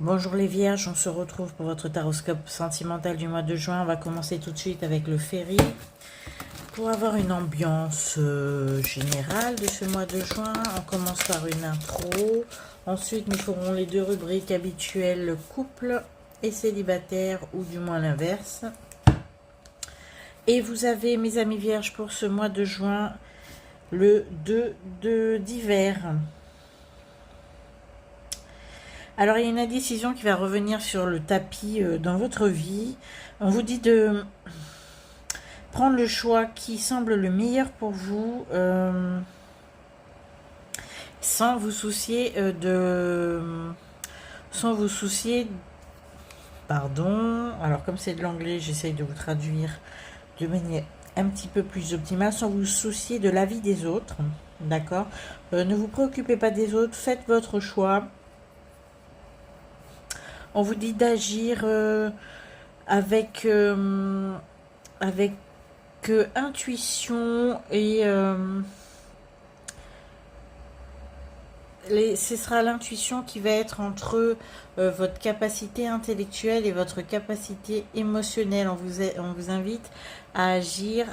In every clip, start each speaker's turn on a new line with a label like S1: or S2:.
S1: Bonjour les vierges, on se retrouve pour votre taroscope sentimental du mois de juin. On va commencer tout de suite avec le Féri pour avoir une ambiance générale de ce mois de juin. On commence par une intro, ensuite nous ferons les deux rubriques habituelles, couple et célibataire, ou du moins l'inverse. Et vous avez, mes amis vierges, pour ce mois de juin, le 2 d'hiver. Alors, il y a une indécision qui va revenir sur le tapis dans votre vie. On vous dit de prendre le choix qui semble le meilleur pour vous, sans vous soucier sans vous soucier, pardon, alors comme c'est de l'anglais, j'essaye de vous traduire de manière un petit peu plus optimale, sans vous soucier de l'avis des autres, d'accord. Ne vous préoccupez pas des autres, faites votre choix. On vous dit d'agir avec intuition et ce sera l'intuition qui va être entre votre capacité intellectuelle et votre capacité émotionnelle. On vous invite à agir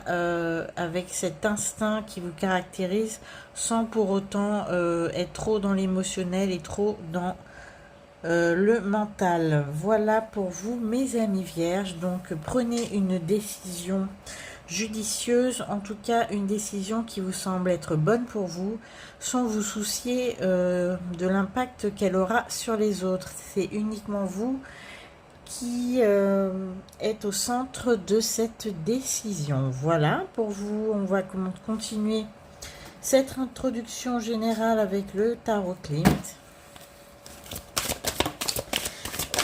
S1: avec cet instinct qui vous caractérise, sans pour autant être trop dans l'émotionnel et trop dans le mental. Voilà pour vous, mes amis vierges. Donc prenez une décision judicieuse, en tout cas une décision qui vous semble être bonne pour vous, sans vous soucier de l'impact qu'elle aura sur les autres. C'est uniquement vous qui êtes au centre de cette décision. Voilà pour vous. On va continuer cette introduction générale avec le tarot Klimt.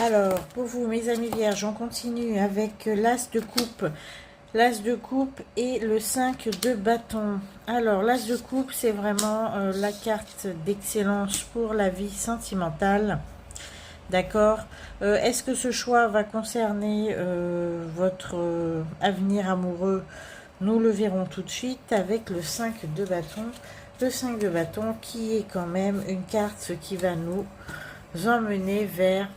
S1: Alors, pour vous, mes amis vierges, on continue avec l'as de coupe. L'as de coupe et le 5 de bâton. Alors, l'as de coupe, c'est vraiment la carte d'excellence pour la vie sentimentale. D'accord. Est-ce que ce choix va concerner votre avenir amoureux? Nous le verrons tout de suite avec le 5 de bâton. Le 5 de bâton qui est quand même une carte qui va nous emmener vers...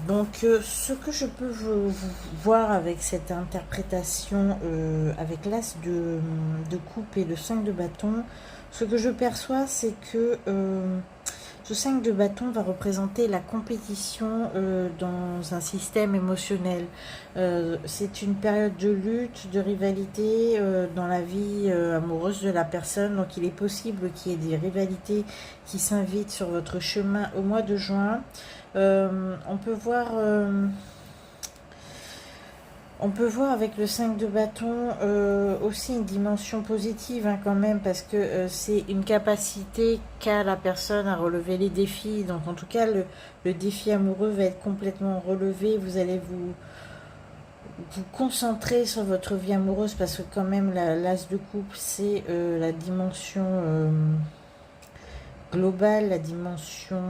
S1: Donc, ce que je peux vous voir avec cette interprétation, avec l'as de coupe et le 5 de bâton, ce que je perçois, c'est que ce 5 de bâton va représenter la compétition dans un système émotionnel. C'est une période de lutte, de rivalité dans la vie amoureuse de la personne. Donc, il est possible qu'il y ait des rivalités qui s'invitent sur votre chemin au mois de juin. On peut voir avec le 5 de bâton aussi une dimension positive quand même, parce que c'est une capacité qu'a la personne à relever les défis. Donc en tout cas, le défi amoureux va être complètement relevé. Vous allez vous concentrer sur votre vie amoureuse, parce que quand même l'as de coupe, c'est la dimension... globale, la dimension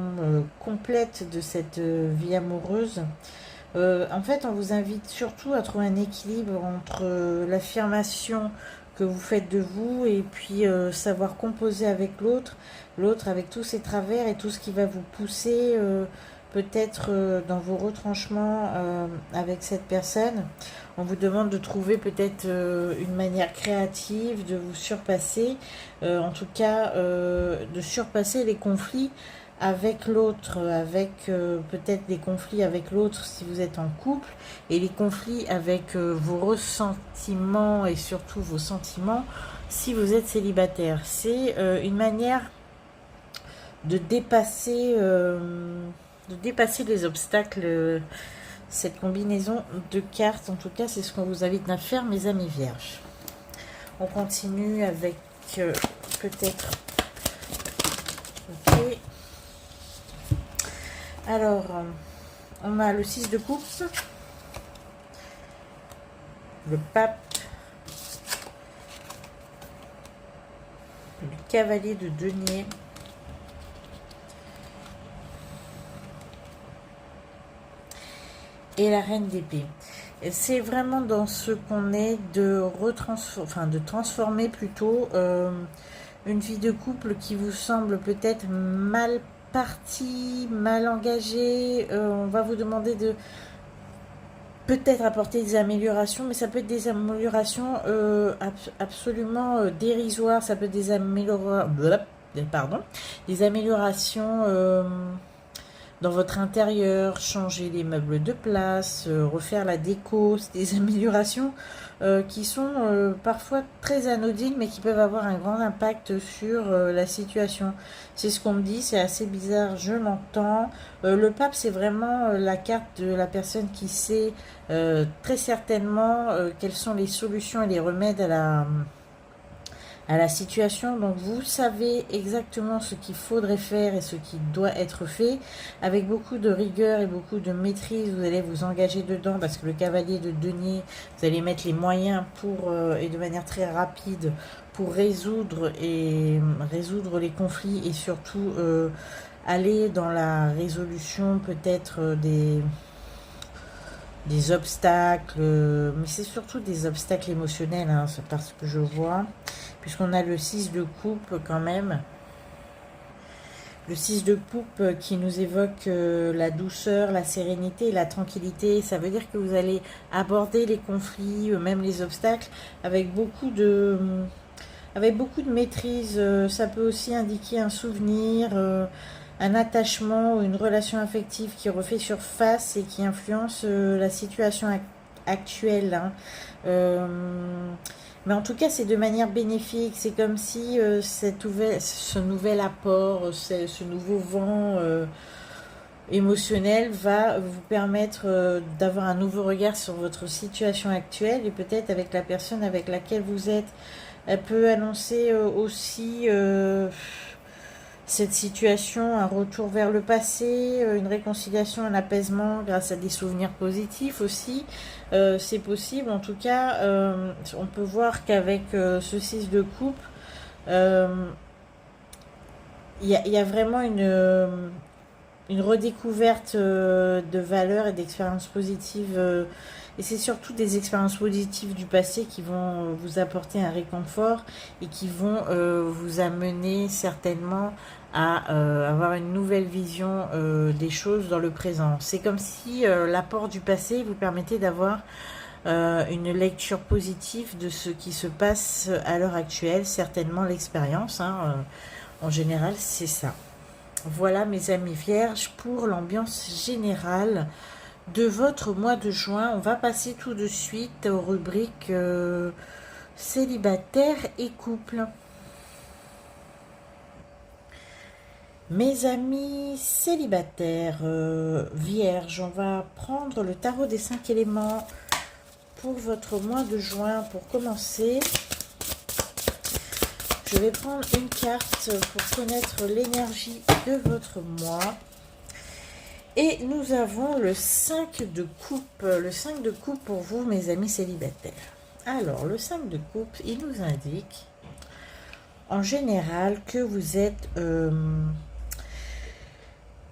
S1: complète de cette vie amoureuse. En fait, on vous invite surtout à trouver un équilibre entre l'affirmation que vous faites de vous et puis savoir composer avec l'autre avec tous ses travers et tout ce qui va vous pousser peut-être dans vos retranchements avec cette personne. On vous demande de trouver peut-être une manière créative de vous surpasser, en tout cas de surpasser les conflits avec l'autre, avec peut-être des conflits avec l'autre si vous êtes en couple, et les conflits avec vos ressentiments et surtout vos sentiments si vous êtes célibataire. C'est une manière de dépasser les obstacles. Cette combinaison de cartes, en tout cas, c'est ce qu'on vous invite à faire, mes amis vierges. On continue avec peut-être... Ok. Alors, on a le 6 de coupe, le pape, le cavalier de denier, et la reine d'épée. C'est vraiment dans ce qu'on est de transformer plutôt une vie de couple qui vous semble peut-être mal partie mal engagée. On va vous demander de peut-être apporter des améliorations, mais ça peut être des améliorations absolument dérisoires. Ça peut être des des améliorations dans votre intérieur, changer les meubles de place, refaire la déco. C'est des améliorations qui sont parfois très anodines, mais qui peuvent avoir un grand impact sur la situation. C'est ce qu'on me dit, c'est assez bizarre, je l'entends. Le pape, c'est vraiment la carte de la personne qui sait très certainement quelles sont les solutions et les remèdes à la situation. Donc vous savez exactement ce qu'il faudrait faire et ce qui doit être fait. Avec beaucoup de rigueur et beaucoup de maîtrise, vous allez vous engager dedans, parce que le cavalier de denier, vous allez mettre les moyens pour et de manière très rapide pour résoudre les conflits, et surtout aller dans la résolution peut-être des obstacles, mais c'est surtout des obstacles émotionnels, hein, c'est parce que je vois, puisqu'on a le 6 de coupe quand même. Le 6 de coupe qui nous évoque la douceur, la sérénité et la tranquillité. Ça veut dire que vous allez aborder les conflits, même les obstacles, avec beaucoup de maîtrise. Ça peut aussi indiquer un souvenir, un attachement ou une relation affective qui refait surface et qui influence la situation actuelle, hein. Mais en tout cas, c'est de manière bénéfique. C'est comme si ce nouvel apport, ce nouveau vent émotionnel va vous permettre d'avoir un nouveau regard sur votre situation actuelle, et peut-être avec la personne avec laquelle vous êtes. Elle peut annoncer aussi cette situation, un retour vers le passé, une réconciliation, un apaisement grâce à des souvenirs positifs aussi. C'est possible. En tout cas, on peut voir qu'avec ce 6 de coupe, il y a vraiment une redécouverte de valeurs et d'expériences positives. Et c'est surtout des expériences positives du passé qui vont vous apporter un réconfort et qui vont vous amener certainement à avoir une nouvelle vision des choses dans le présent. C'est comme si l'apport du passé vous permettait d'avoir une lecture positive de ce qui se passe à l'heure actuelle, certainement l'expérience, hein, en général, c'est ça. Voilà mes amis vierges pour l'ambiance générale de votre mois de juin. On va passer tout de suite aux rubriques célibataire et couple. Mes amis célibataires, vierges, on va prendre le tarot des 5 éléments pour votre mois de juin. Pour commencer, je vais prendre une carte pour connaître l'énergie de votre mois. Et nous avons le 5 de coupe. Le 5 de coupe pour vous, mes amis célibataires. Alors, le 5 de coupe, il nous indique, en général, que vous êtes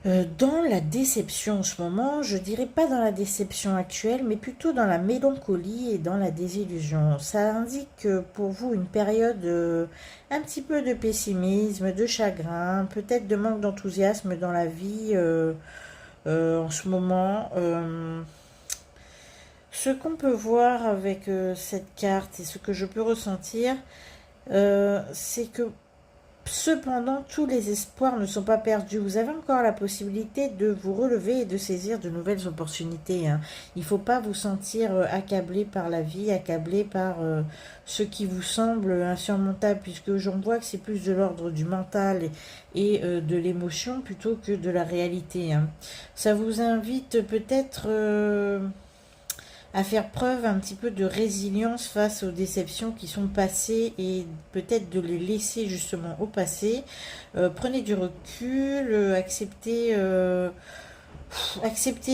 S1: dans la déception en ce moment. Je dirais pas dans la déception actuelle, mais plutôt dans la mélancolie et dans la désillusion. Ça indique pour vous une période un petit peu de pessimisme, de chagrin, peut-être de manque d'enthousiasme dans la vie en ce moment. Ce qu'on peut voir avec cette carte et ce que je peux ressentir, c'est que cependant, tous les espoirs ne sont pas perdus. Vous avez encore la possibilité de vous relever et de saisir de nouvelles opportunités, hein. Il ne faut pas vous sentir accablé par la vie, accablé par ce qui vous semble insurmontable, puisque j'en vois que c'est plus de l'ordre du mental et de l'émotion plutôt que de la réalité, hein. Ça vous invite peut-être à faire preuve un petit peu de résilience face aux déceptions qui sont passées, et peut-être de les laisser justement au passé. Prenez du recul, acceptez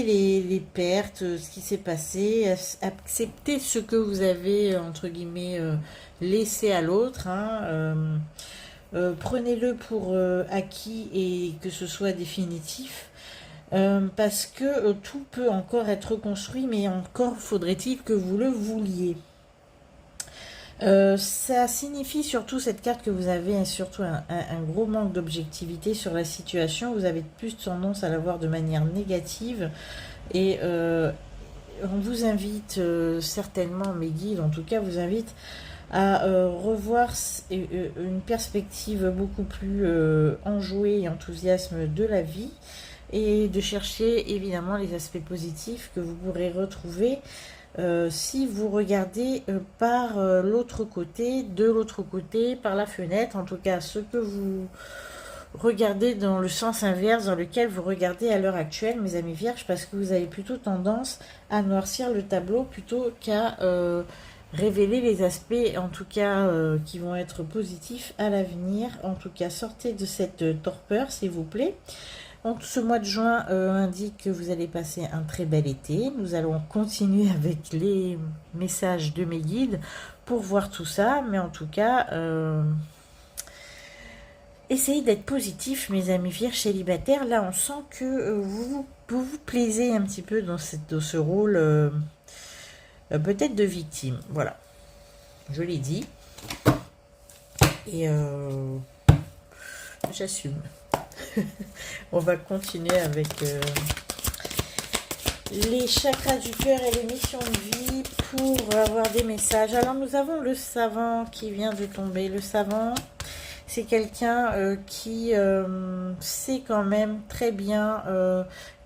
S1: les pertes, ce qui s'est passé, acceptez ce que vous avez entre guillemets laissé à l'autre, hein. Prenez-le pour acquis et que ce soit définitif. Parce que tout peut encore être construit, mais encore faudrait-il que vous le vouliez. Ça signifie surtout cette carte que vous avez surtout un gros manque d'objectivité sur la situation. Vous avez plus tendance à la voir de manière négative et on vous invite certainement, mes guides en tout cas, vous invite à revoir une perspective beaucoup plus enjouée et enthousiasme de la vie et de chercher évidemment les aspects positifs que vous pourrez retrouver si vous regardez par l'autre côté, de l'autre côté, par la fenêtre, en tout cas ce que vous regardez dans le sens inverse dans lequel vous regardez à l'heure actuelle, mes amis vierges, parce que vous avez plutôt tendance à noircir le tableau plutôt qu'à révéler les aspects, en tout cas, qui vont être positifs à l'avenir. En tout cas, sortez de cette torpeur, s'il vous plaît. Donc, ce mois de juin indique que vous allez passer un très bel été. Nous allons continuer avec les messages de mes guides pour voir tout ça. Mais en tout cas, essayez d'être positif, mes amis vierges célibataires. Là, on sent que vous plaisez un petit peu dans ce rôle peut-être de victime. Voilà, je l'ai dit. Et j'assume. On va continuer avec les chakras du cœur et les missions de vie pour avoir des messages. Alors nous avons le savant qui vient de tomber. Le savant, c'est quelqu'un qui sait quand même très bien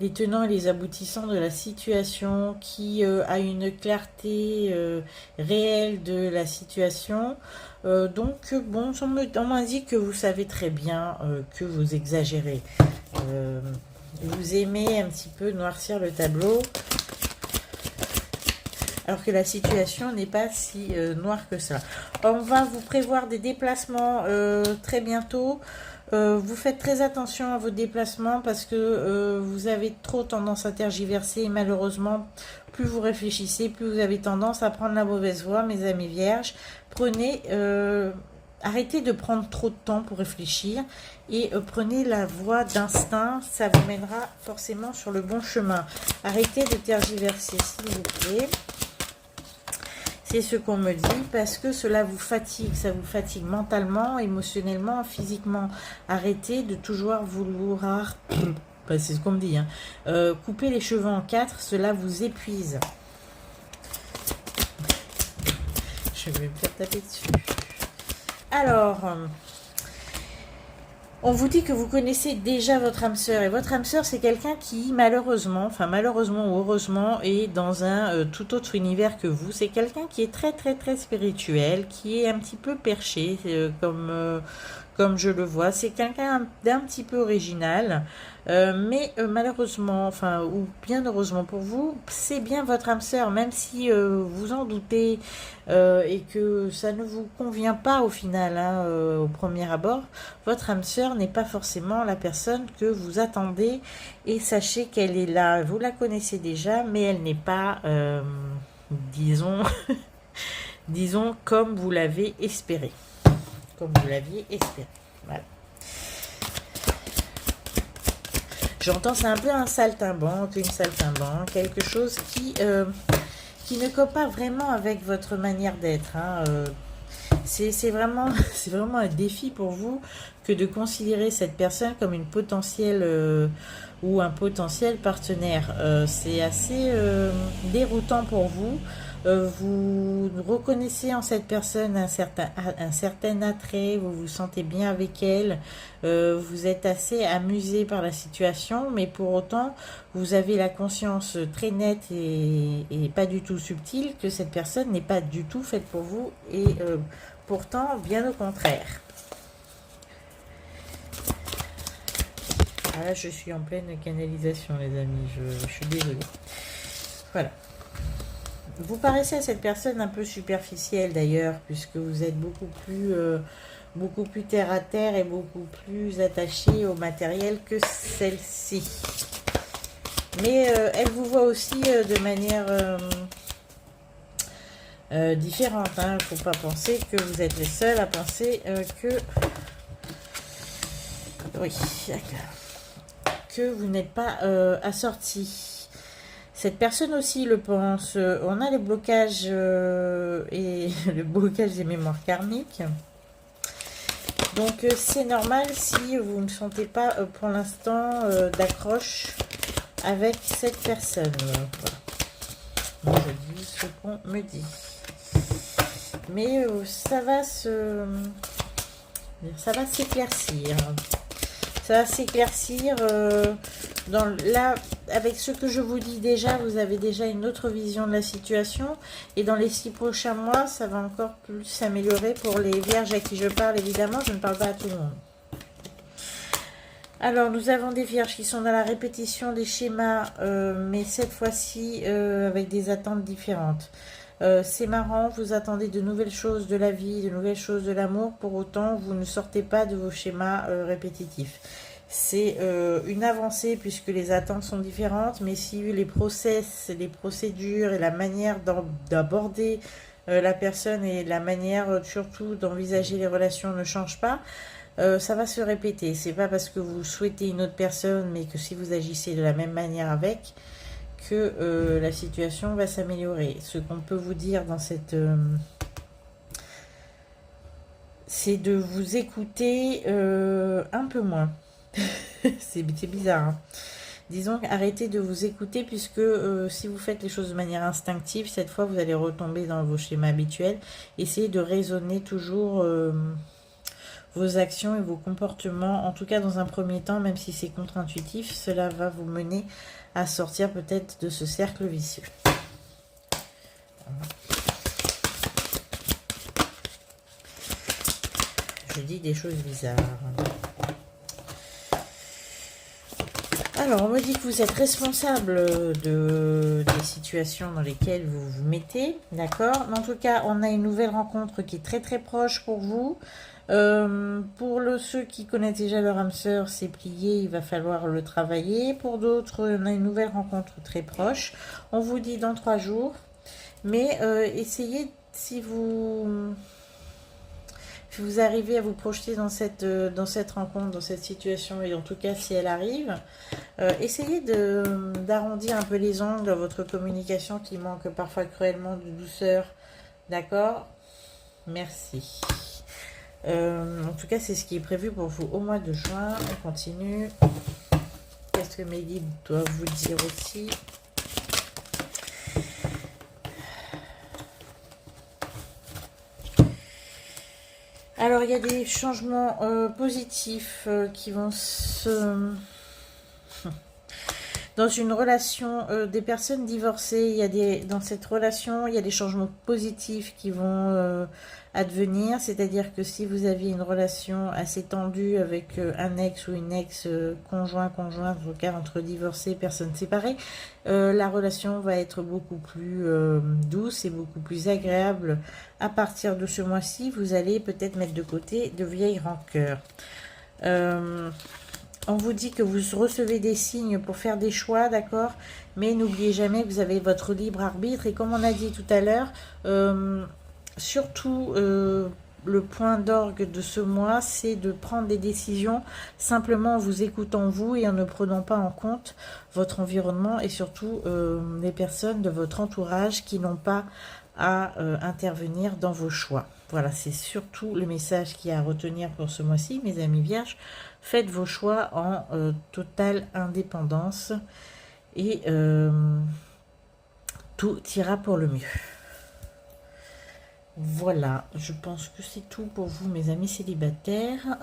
S1: les tenants et les aboutissants de la situation, qui a une clarté réelle de la situation. Donc, bon, on m'indique que vous savez très bien que vous exagérez. Vous aimez un petit peu noircir le tableau, alors que la situation n'est pas si noire que ça. On va vous prévoir des déplacements très bientôt. Vous faites très attention à vos déplacements parce que vous avez trop tendance à tergiverser et malheureusement, plus vous réfléchissez, plus vous avez tendance à prendre la mauvaise voie, mes amis vierges. Arrêtez de prendre trop de temps pour réfléchir et prenez la voie d'instinct, ça vous mènera forcément sur le bon chemin. Arrêtez de tergiverser, s'il vous plaît. C'est ce qu'on me dit parce que cela vous fatigue, ça vous fatigue mentalement, émotionnellement, physiquement. Arrêtez de toujours vouloir, c'est ce qu'on me dit, hein, couper les cheveux en quatre, cela vous épuise. Je vais me faire taper dessus. Alors, on vous dit que vous connaissez déjà votre âme sœur. Et votre âme sœur, c'est quelqu'un qui, malheureusement ou heureusement, est dans un tout autre univers que vous. C'est quelqu'un qui est très, très, très spirituel, qui est un petit peu perché, comme je le vois. C'est quelqu'un d'un petit peu original. Mais malheureusement, ou bien heureusement pour vous, c'est bien votre âme sœur, même si vous en doutez et que ça ne vous convient pas au final, hein, au premier abord, votre âme sœur n'est pas forcément la personne que vous attendez et sachez qu'elle est là, vous la connaissez déjà, mais elle n'est pas, disons, disons comme vous l'avez espéré, comme vous l'aviez espéré, voilà. J'entends, c'est un peu un saltimbanque, une saltimbanque, quelque chose qui ne colle pas vraiment avec votre manière d'être. Hein. C'est vraiment un défi pour vous que de considérer cette personne comme une potentielle ou un potentiel partenaire. C'est assez déroutant pour vous. Vous reconnaissez en cette personne un certain attrait, vous vous sentez bien avec elle, vous êtes assez amusé par la situation, mais pour autant, vous avez la conscience très nette et pas du tout subtile que cette personne n'est pas du tout faite pour vous, et pourtant, bien au contraire. Ah là, je suis en pleine canalisation, les amis, je suis désolée. Voilà. Vous paraissez à cette personne un peu superficielle d'ailleurs, puisque vous êtes beaucoup plus terre à terre et beaucoup plus attaché au matériel que celle-ci. Mais elle vous voit aussi de manière différente. Il ne faut pas penser que vous êtes les seuls à penser que vous n'êtes pas assorti. Cette personne aussi le pense. On a les blocages et le blocage des mémoires karmiques. Donc c'est normal si vous ne sentez pas pour l'instant d'accroche avec cette personne. Voilà. Je dis ce qu'on me dit. Mais ça va s'éclaircir. Ça va s'éclaircir. Là, avec ce que je vous dis déjà, vous avez déjà une autre vision de la situation. Et dans les 6 prochains mois, ça va encore plus s'améliorer pour les vierges à qui je parle. Évidemment, je ne parle pas à tout le monde. Alors, nous avons des vierges qui sont dans la répétition des schémas, mais cette fois-ci avec des attentes différentes. C'est marrant, vous attendez de nouvelles choses de la vie, de nouvelles choses de l'amour. Pour autant, vous ne sortez pas de vos schémas répétitifs. C'est une avancée puisque les attentes sont différentes, mais si les process, les procédures et la manière d'aborder la personne et la manière surtout d'envisager les relations ne changent pas, ça va se répéter. C'est pas parce que vous souhaitez une autre personne, mais que si vous agissez de la même manière avec, que la situation va s'améliorer. Ce qu'on peut vous dire dans cette... c'est de vous écouter un peu moins. C'est bizarre, hein. Disons, arrêtez de vous écouter puisque si vous faites les choses de manière instinctive, cette fois vous allez retomber dans vos schémas habituels. Essayez de raisonner toujours vos actions et vos comportements, en tout cas dans un premier temps, même si c'est contre-intuitif, cela va vous mener à sortir peut-être de ce cercle vicieux. Je dis des choses bizarres. Alors, on me dit que vous êtes responsable des situations dans lesquelles vous vous mettez, d'accord? Mais en tout cas, on a une nouvelle rencontre qui est très très proche pour vous. Pour ceux qui connaissent déjà leur âme sœur, c'est plié, il va falloir le travailler. Pour d'autres, on a une nouvelle rencontre très proche. On vous dit dans 3 jours. Mais essayez, si vous arrivez à vous projeter dans cette rencontre, dans cette situation, et en tout cas si elle arrive, essayez d'arrondir un peu les angles dans votre communication qui manque parfois cruellement de douceur. D'accord? Merci. En tout cas, c'est ce qui est prévu pour vous au mois de juin. On continue. Qu'est-ce que mes guides doivent vous dire aussi? Alors, il y a des changements positifs qui vont se... Dans une relation des personnes divorcées, dans cette relation, il y a des changements positifs qui vont advenir. C'est-à-dire que si vous aviez une relation assez tendue avec un ex ou une ex, conjointe, en tout cas entre divorcés, personnes séparées, la relation va être beaucoup plus douce et beaucoup plus agréable. À partir de ce mois-ci, vous allez peut-être mettre de côté de vieilles rancœurs. On vous dit que vous recevez des signes pour faire des choix, d'accord? Mais n'oubliez jamais que vous avez votre libre arbitre. Et comme on a dit tout à l'heure, surtout le point d'orgue de ce mois, c'est de prendre des décisions simplement en vous écoutant vous et en ne prenant pas en compte votre environnement et surtout les personnes de votre entourage qui n'ont pas à intervenir dans vos choix. Voilà, c'est surtout le message qu'il y a à retenir pour ce mois-ci, mes amis vierges. Faites vos choix en totale indépendance et tout ira pour le mieux. Voilà, je pense que c'est tout pour vous, mes amis célibataires.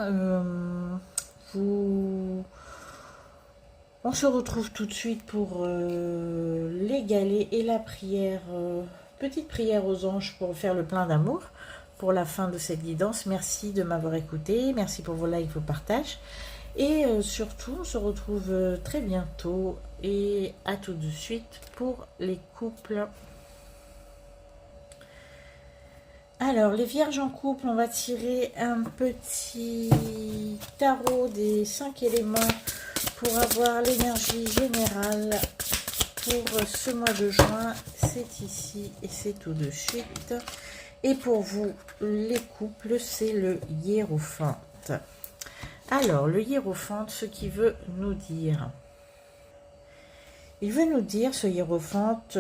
S1: On se retrouve tout de suite pour les galets et la prière, petite prière aux anges pour faire le plein d'amour pour la fin de cette guidance. Merci de m'avoir écouté, merci pour vos likes, vos partages. Et surtout, on se retrouve très bientôt et à tout de suite pour les couples. Alors, les vierges en couple, on va tirer un petit tarot des 5 éléments pour avoir l'énergie générale pour ce mois de juin. C'est ici et c'est tout de suite. Et pour vous, les couples, c'est le hiérophante. Alors, le hiérophante, ce qui veut nous dire... Il veut nous dire, ce hiérophante,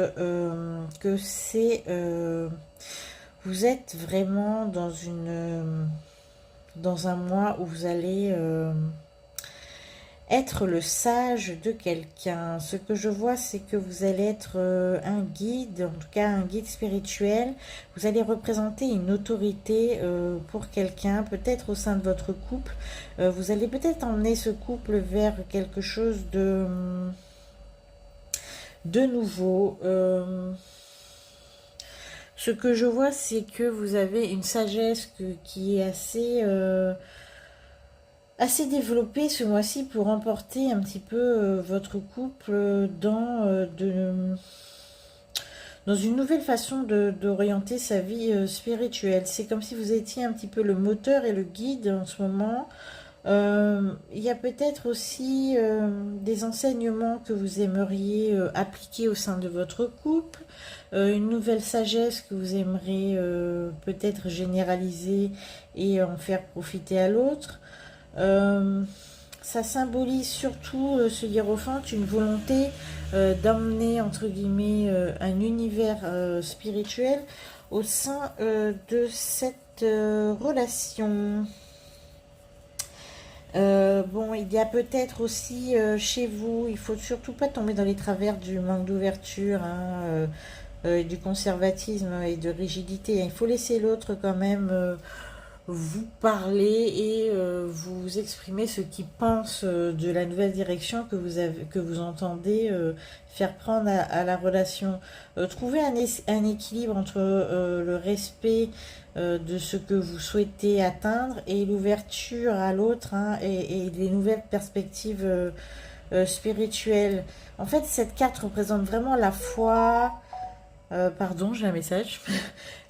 S1: que c'est... vous êtes vraiment dans un mois où vous allez être le sage de quelqu'un. Ce que je vois, c'est que vous allez être un guide, en tout cas un guide spirituel. Vous allez représenter une autorité pour quelqu'un, peut-être au sein de votre couple. Vous allez peut-être emmener ce couple vers quelque chose de nouveau. Ce que je vois, c'est que vous avez une sagesse qui est assez développée ce mois-ci pour emporter un petit peu votre couple dans une nouvelle façon d'orienter sa vie spirituelle. C'est comme si vous étiez un petit peu le moteur et le guide en ce moment. Il y a peut-être aussi des enseignements que vous aimeriez appliquer au sein de votre couple, une nouvelle sagesse que vous aimeriez peut-être généraliser et en faire profiter à l'autre. Ça symbolise surtout, ce hiérophante, une volonté d'emmener, entre guillemets, un univers spirituel au sein de cette relation. Bon, il y a peut-être aussi chez vous, il faut surtout pas tomber dans les travers du manque d'ouverture, hein, du conservatisme et de rigidité. Il faut laisser l'autre quand même vous parler et vous exprimer ce qu'il pense de la nouvelle direction que vous entendez faire prendre à la relation. Trouver un équilibre entre le respect de ce que vous souhaitez atteindre et l'ouverture à l'autre, hein, et les nouvelles perspectives spirituelles. En fait, cette carte représente vraiment la foi, pardon, j'ai un message,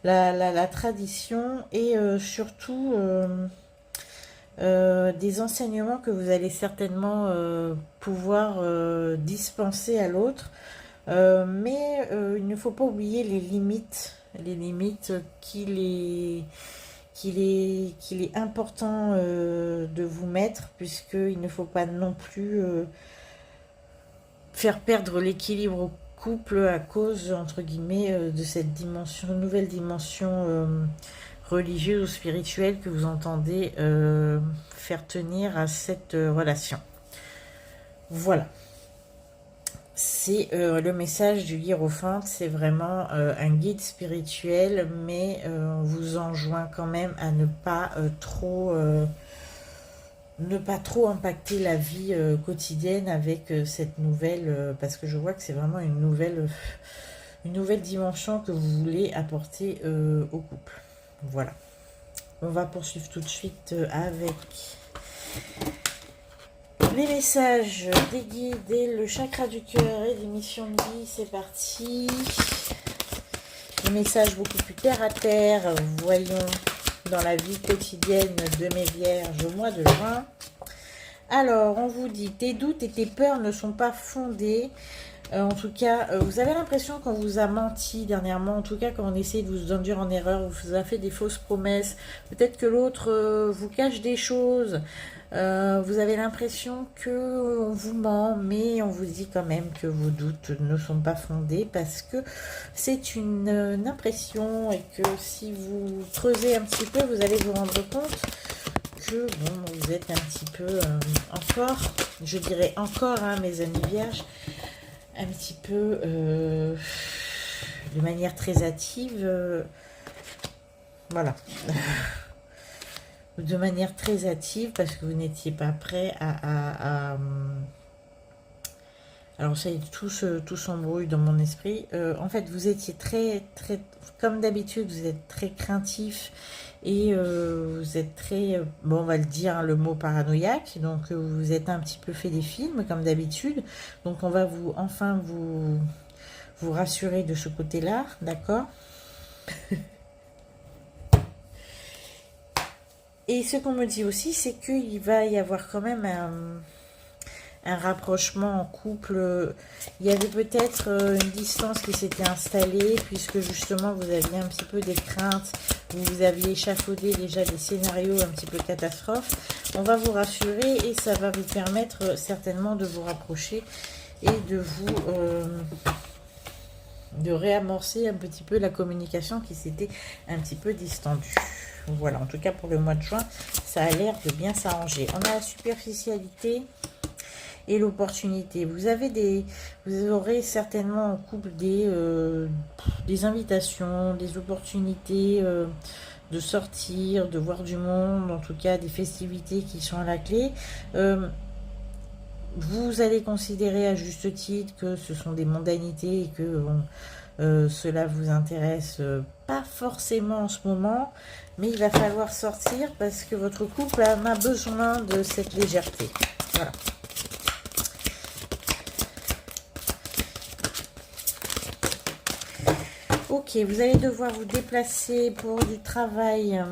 S1: la tradition et surtout des enseignements que vous allez certainement pouvoir dispenser à l'autre. Mais il ne faut pas oublier les limites qu'il est important de vous mettre, puisqu'il ne faut pas non plus faire perdre l'équilibre au couple à cause, entre guillemets, de cette nouvelle dimension religieuse ou spirituelle que vous entendez faire tenir à cette relation. Voilà. C'est le message du hiérophante, c'est vraiment un guide spirituel, mais on vous enjoint quand même à ne pas trop impacter la vie quotidienne avec cette nouvelle, parce que je vois que c'est vraiment une nouvelle dimension que vous voulez apporter au couple. Voilà. On va poursuivre tout de suite avec les messages des guides et le chakra du cœur et des missions de vie. C'est parti. Des messages beaucoup plus terre à terre. Voyons dans la vie quotidienne de mes vierges au mois de juin. Alors, on vous dit, tes doutes et tes peurs ne sont pas fondés. En tout cas, vous avez l'impression qu'on vous a menti dernièrement. En tout cas, quand on essaie de vous induire en erreur, vous a fait des fausses promesses. Peut-être que l'autre vous cache des choses. Vous avez l'impression qu'on vous ment, mais on vous dit quand même que vos doutes ne sont pas fondés parce que c'est une impression et que si vous creusez un petit peu, vous allez vous rendre compte que bon, vous êtes un petit peu encore, je dirais encore, hein, mes amis vierges, un petit peu de manière très hâtive, voilà. De manière très hâtive parce que vous n'étiez pas prêt alors ça y est, tout s'embrouille dans mon esprit. En fait, vous étiez très, comme d'habitude, vous êtes très craintif et vous êtes très, bon, on va le dire, hein, le mot paranoïaque. Donc, vous êtes un petit peu fait des films, comme d'habitude. Donc, on va enfin vous rassurer de ce côté-là, d'accord? Et ce qu'on me dit aussi, c'est qu'il va y avoir quand même un rapprochement en couple. Il y avait peut-être une distance qui s'était installée, puisque justement vous aviez un petit peu des craintes, vous aviez échafaudé déjà des scénarios un petit peu catastrophes. On va vous rassurer et ça va vous permettre certainement de vous rapprocher et de réamorcer un petit peu la communication qui s'était un petit peu distendue. Voilà, en tout cas pour le mois de juin, ça a l'air de bien s'arranger. On a la superficialité et l'opportunité. Vous aurez certainement en couple des invitations, des opportunités de sortir, de voir du monde, en tout cas des festivités qui sont à la clé. Vous allez considérer à juste titre que ce sont des mondanités et que cela vous intéresse pas forcément en ce moment, mais il va falloir sortir parce que votre couple en a besoin de cette légèreté. Voilà. Ok, vous allez devoir vous déplacer pour du travail,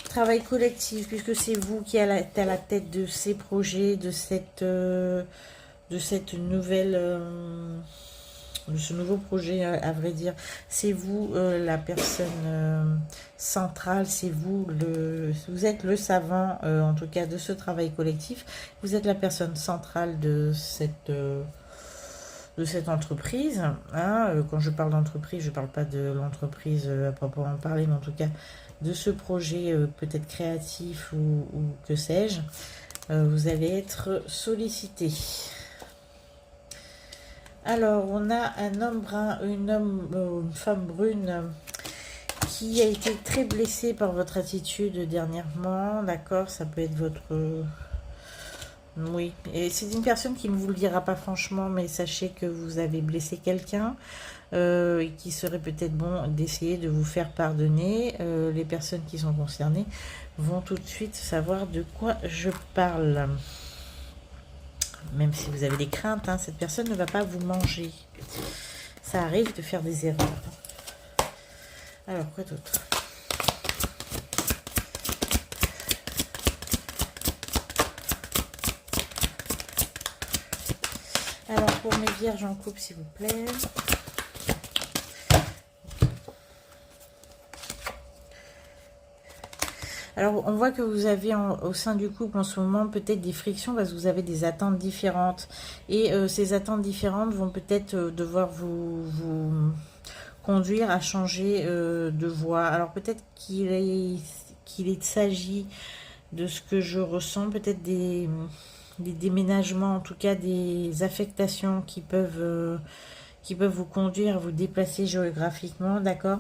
S1: travail collectif, puisque c'est vous qui êtes à la tête de ces projets, de cette nouvelle, de ce nouveau projet, à vrai dire. C'est vous la personne centrale, c'est vous êtes le savant, en tout cas de ce travail collectif. Vous êtes la personne centrale de cette entreprise. Hein. Quand je parle d'entreprise, je ne parle pas de l'entreprise à proprement parler, mais en tout cas de ce projet peut-être créatif ou que sais-je. Vous allez être sollicité. Alors, on a un homme brun, une femme brune qui a été très blessée par votre attitude dernièrement. D'accord, ça peut être votre... Oui, et c'est une personne qui ne vous le dira pas franchement, mais sachez que vous avez blessé quelqu'un et qu'il serait peut-être bon d'essayer de vous faire pardonner. Les personnes qui sont concernées vont tout de suite savoir de quoi je parle. Même si vous avez des craintes, hein, cette personne ne va pas vous manger. Ça arrive de faire des erreurs. Alors, quoi d'autre ? Alors, pour mes vierges en couple, s'il vous plaît. Alors, on voit que vous avez au sein du couple en ce moment peut-être des frictions parce que vous avez des attentes différentes. Et ces attentes différentes vont peut-être devoir vous conduire à changer de voie. Alors, peut-être qu'il s'agit de ce que je ressens, peut-être des déménagements, en tout cas des affectations qui peuvent vous conduire à vous déplacer géographiquement, d'accord.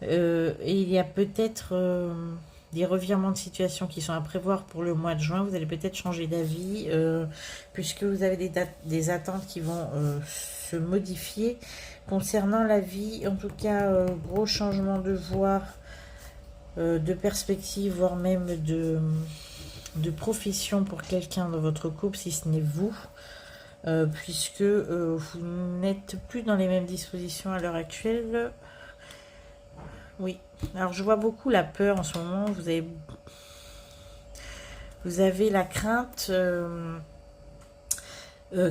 S1: Et il y a peut-être des revirements de situation qui sont à prévoir pour le mois de juin. Vous allez peut-être changer d'avis puisque vous avez des attentes qui vont se modifier concernant la vie. En tout cas, gros changement de voie, de perspective, voire même de profession pour quelqu'un dans votre couple, si ce n'est vous, puisque vous n'êtes plus dans les mêmes dispositions à l'heure actuelle. Oui, alors je vois beaucoup la peur en ce moment. Vous avez la crainte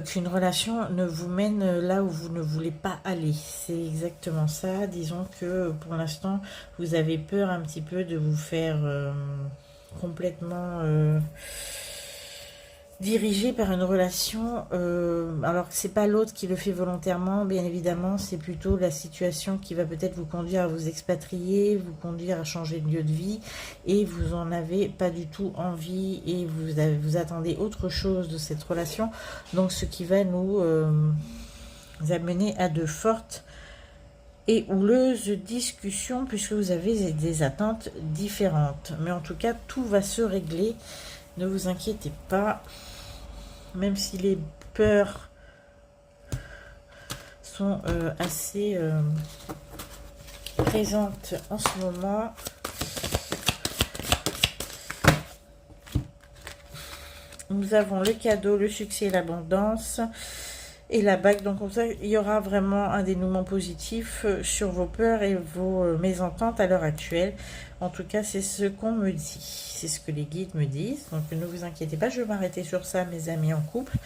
S1: qu'une relation ne vous mène là où vous ne voulez pas aller. C'est exactement ça. Disons que pour l'instant, vous avez peur un petit peu de vous faire complètement dirigé par une relation. Alors c'est pas l'autre qui le fait volontairement, bien évidemment, c'est plutôt la situation qui va peut-être vous conduire à vous expatrier, vous conduire à changer de lieu de vie, et vous en avez pas du tout envie et vous attendez autre chose de cette relation. Donc ce qui va nous amener à de fortes et houleuses discussions puisque vous avez des attentes différentes. Mais en tout cas, tout va se régler. Ne vous inquiétez pas, même si les peurs sont assez présentes en ce moment. Nous avons le cadeau, le succès, l'abondance et la bague. Donc comme ça, il y aura vraiment un dénouement positif sur vos peurs et vos mésententes à l'heure actuelle. En tout cas, c'est ce qu'on me dit. C'est ce que les guides me disent. Donc ne vous inquiétez pas, je vais m'arrêter sur ça, mes amis en couple.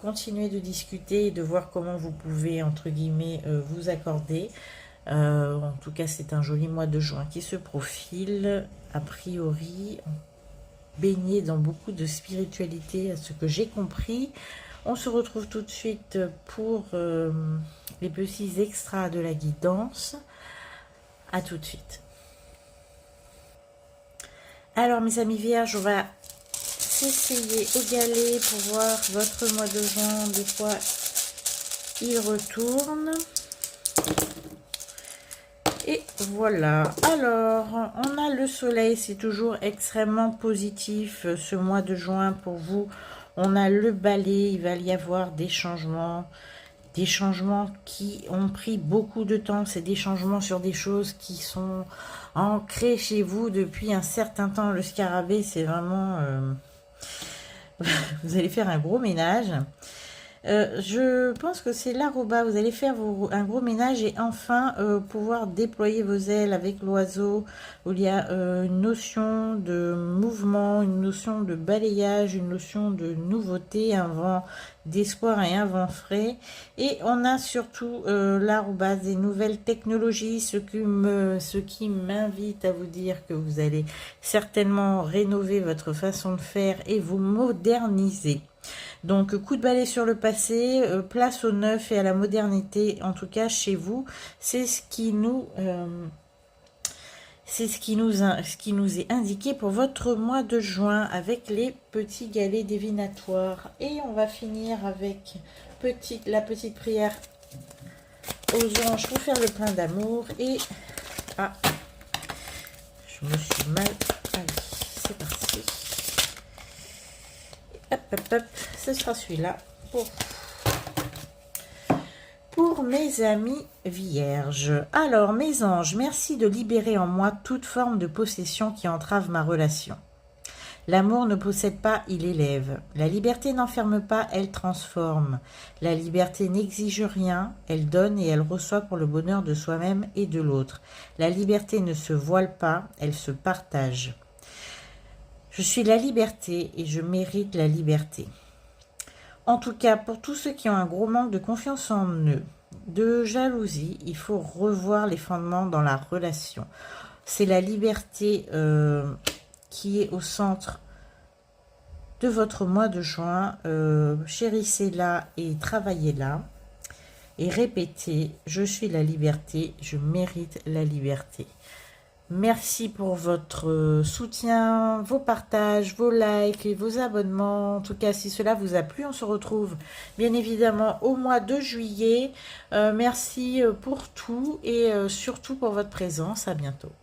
S1: Continuez de discuter et de voir comment vous pouvez, entre guillemets, vous accorder. En tout cas, c'est un joli mois de juin qui se profile. A priori, baigné dans beaucoup de spiritualité, à ce que j'ai compris. On se retrouve tout de suite pour les petits extras de la guidance. À tout de suite. Alors mes amis vierges, on va s'essayer au galet pour voir votre mois de juin. Des fois, il retourne. Et voilà. Alors, on a le soleil. C'est toujours extrêmement positif ce mois de juin pour vous. On a le balai. Il va y avoir des changements. Des changements qui ont pris beaucoup de temps. C'est des changements sur des choses qui sont ancrées chez vous depuis un certain temps. Le scarabée, c'est vraiment... vous allez faire un gros ménage. Je pense que c'est l'arroba. Vous allez faire un gros ménage et enfin pouvoir déployer vos ailes avec l'oiseau. Où il y a une notion de mouvement, une notion de balayage, une notion de nouveauté, un vent d'espoir et un vent frais. Et on a surtout l'arroba des nouvelles technologies, ce qui m'invite à vous dire que vous allez certainement rénover votre façon de faire et vous moderniser. Donc, coup de balai sur le passé, place au neuf et à la modernité, en tout cas chez vous. C'est ce qui nous est indiqué pour votre mois de juin avec les petits galets divinatoires. Et on va finir avec la petite prière aux anges pour faire le plein d'amour. Et je me suis mal... Allez, c'est parti. Hop, hop, hop, ce sera celui-là pour mes amis vierges. Alors, mes anges, merci de libérer en moi toute forme de possession qui entrave ma relation. L'amour ne possède pas, il élève. La liberté n'enferme pas, elle transforme. La liberté n'exige rien, elle donne et elle reçoit pour le bonheur de soi-même et de l'autre. La liberté ne se voile pas, elle se partage. Je suis la liberté et je mérite la liberté. En tout cas, pour tous ceux qui ont un gros manque de confiance en eux, de jalousie, il faut revoir les fondements dans la relation. C'est la liberté qui est au centre de votre mois de juin. Chérissez-la et travaillez-la. Et répétez, je suis la liberté, je mérite la liberté. Merci pour votre soutien, vos partages, vos likes et vos abonnements. En tout cas, si cela vous a plu, on se retrouve bien évidemment au mois de juillet. Merci pour tout et surtout pour votre présence. À bientôt.